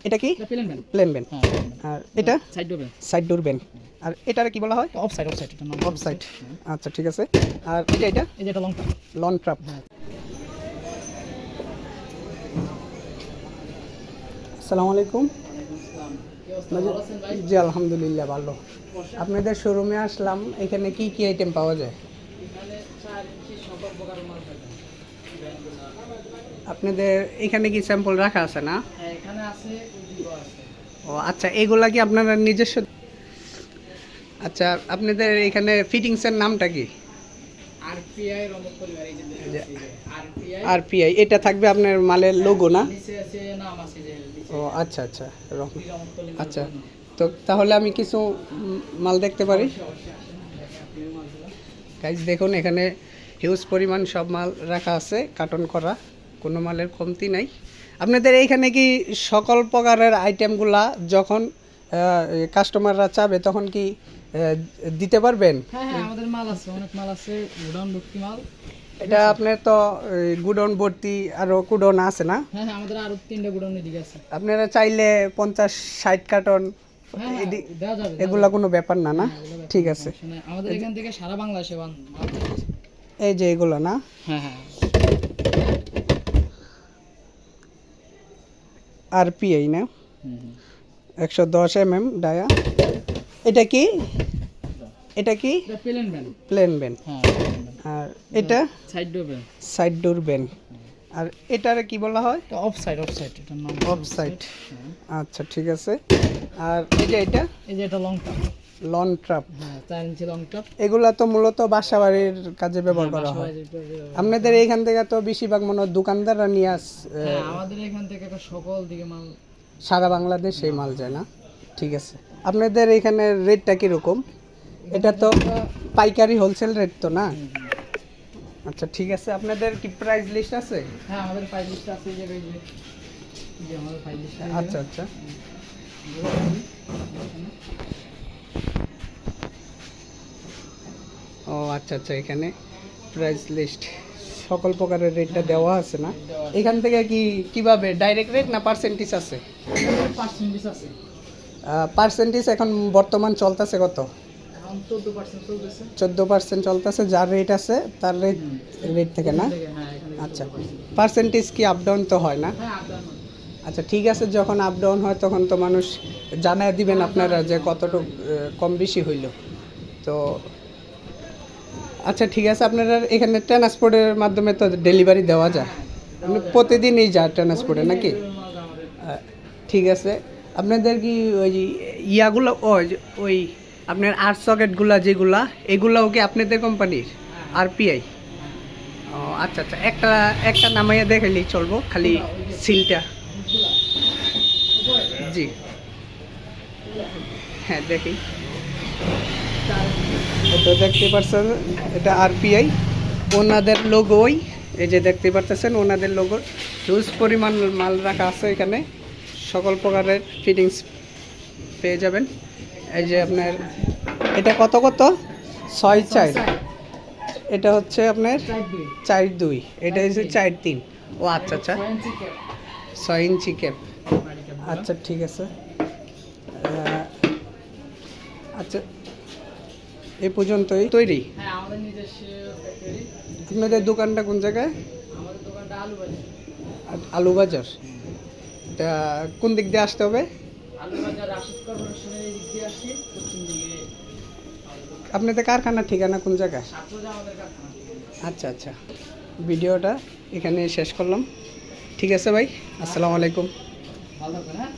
এটা কি plane band, আর এটা সাইড ডোর ব্যান্ড, আর এটার কি বলা হয়? Of side. আচ্ছা ঠিক আছে। আর এটা এই যে এটা লং ট্রাপ। আসসালামু আলাইকুম। জি আলহামদুলিল্লাহ ভালো। আপনাদের শোরুমে আসলাম, এখানে কি কি আইটেম পাওয়া যায়? আপনাদের এখানে কি স্যাম্পল রাখা আছে না? এখানে আছে। ও আচ্ছা, এগুলা কি আপনারা নিজস্ব? আচ্ছা, আপনাদের এখানে ফিটিংসের নামটা কি? আরপিআই রমক পরিবার। এই যে আরপিআই, এটা থাকবে আপনার মালের লোগো না? নিচে আছে নাম আছে যে ও আচ্ছা আচ্ছা, আচ্ছা। তো তাহলে আমি কিছু মাল দেখতে পারি? গাইজ দেখুন, এখানে হিউজ পরিমাণ সব মাল রাখা আছে, কার্টন করা, কোনো মালের কমতি নাই। আপনাদের এইখানে কি সকল প্রকারের আইটেমগুলা যখন কাস্টমাররা চাবে তখন কি দিতে পারবেন? হ্যাঁ, আমাদের মাল আছে, অনেক মাল আছে, গোডাউন ভর্তি মাল। এটা আপনার তো গুডাউন ভর্তি, আরও গুডাউন আছে না? হ্যাঁ, আমাদের আরো 3টা গোডাউন এদিকে আছে। আপনারা চাইলে 50-60 কার্টন দেওয়া যাবে, এগুলা কোনো ব্যাপার না, না? ঠিক আছে। আমাদের এখান থেকে সারা বাংলাদেশে মাল। এই যে এগুলো না? হ্যাঁ। আরপিআই না? 110 mm ডায়া। এটা কি প্লেন ব্যান্ড, আর এটা সাইড ডোর ব্যান্ড, আর এটার কি বলা হয়? অফ সাইড এটার নাম অফ সাইড। আচ্ছা ঠিক আছে। আর এই যে এটা লং ট্রাপ। 4 ইঞ্চি লং ট্রাপ। এগুলা তো মূলত বাসাবাড়ির কাজে ব্যবহার করা হয়। আপনাদের এইখান থেকে তো বেশিরভাগ মনে হয় দোকানদাররা নিয়ে আমাদের এখান থেকে সকল দিকে মাল, সারা বাংলাদেশ এই মাল যায় না? ঠিক আছে। আপনাদের এখানে রেটটা কীরকম? এটা তো পাইকারি হোলসেল রেট তো না? আচ্ছা ঠিক আছে। আপনাদের কি প্রাইস লিস্ট আছে? হ্যাঁ, আমাদের প্রাইস লিস্ট আছে। এই যে আমাদের প্রাইস লিস্ট। আচ্ছা আচ্ছা। ও আচ্ছা আচ্ছা, এখানে প্রাইস লিস্ট সকল প্রকারের রেটটা দেওয়া আছে না? এখান থেকে কিভাবে ডাইরেক্ট রেট না পার্সেন্টেজ আছে? পার্সেন্টেজ আছে। পার্সেন্টেজ এখন বর্তমান চলতেছে কত? 14% চলতেছে। যার রেট আছে তার রেট থেকে না? আচ্ছা, পার্সেন্টেজ কি আপ ডাউন তো হয় না? আচ্ছা ঠিক আছে, যখন আপ ডাউন হয় তখন তো মানুষ জানায় দিবেন আপনারা যে কতটুকু কম বেশি হইল। তো আচ্ছা ঠিক আছে। আপনারা এখানে ট্রান্সপোর্টের মাধ্যমে তো ডেলিভারি দেওয়া যায়, প্রতিদিনই যায় ট্রান্সপোর্টে নাকি? ঠিক আছে। আপনাদের কি ওই ইয়াগুলো ওই আপনার আর্ট সকেটগুলা যেগুলা, এগুলাও কি আপনাদের কোম্পানির আরপিআই? ও আচ্ছা আচ্ছা, একটা নামাইয়া দেখাইলেই চলবো, খালি সিলটা। জি হ্যাঁ দেখি। এটা দেখতে পাচ্ছেন, এটা আরপিআই, ওনাদের লোগোই। এই যে দেখতে পাচ্ছেন ওনাদের লোগো। হিউজ পরিমাণ মাল রাখা আছে এখানে, সকল প্রকারের ফিটিংস পেয়ে যাবেন। এই যে আপনার এটা কত 6/4, এটা হচ্ছে আপনার 4/2, এটা হচ্ছে 4/3। ও আচ্ছা আচ্ছা, 6 ইঞ্চি ক্যাপ। আচ্ছা ঠিক আছে। আচ্ছা এ পর্যন্তই তৈরি? হ্যাঁ, আমাদের নিজস্ব ফ্যাক্টরি। আপনাদের দোকানটা কোন জায়গায়? আমাদের দোকানটা আলুবাজার। এটা কোন দিক দিয়ে আসতে হবে? আলুবাজার রাশিদ কর্পোরেশনের দিক দিয়ে আসি, পশ্চিম দিকে। আপনাদের কারখানার ঠিকানা কোন জায়গায়? আমাদের কারখানা। আচ্ছা আচ্ছা, ভিডিওটা এখানে শেষ করলাম। ঠিক আছে ভাই, আসসালামু আলাইকুম। ভালো থাকবেন। হ্যাঁ।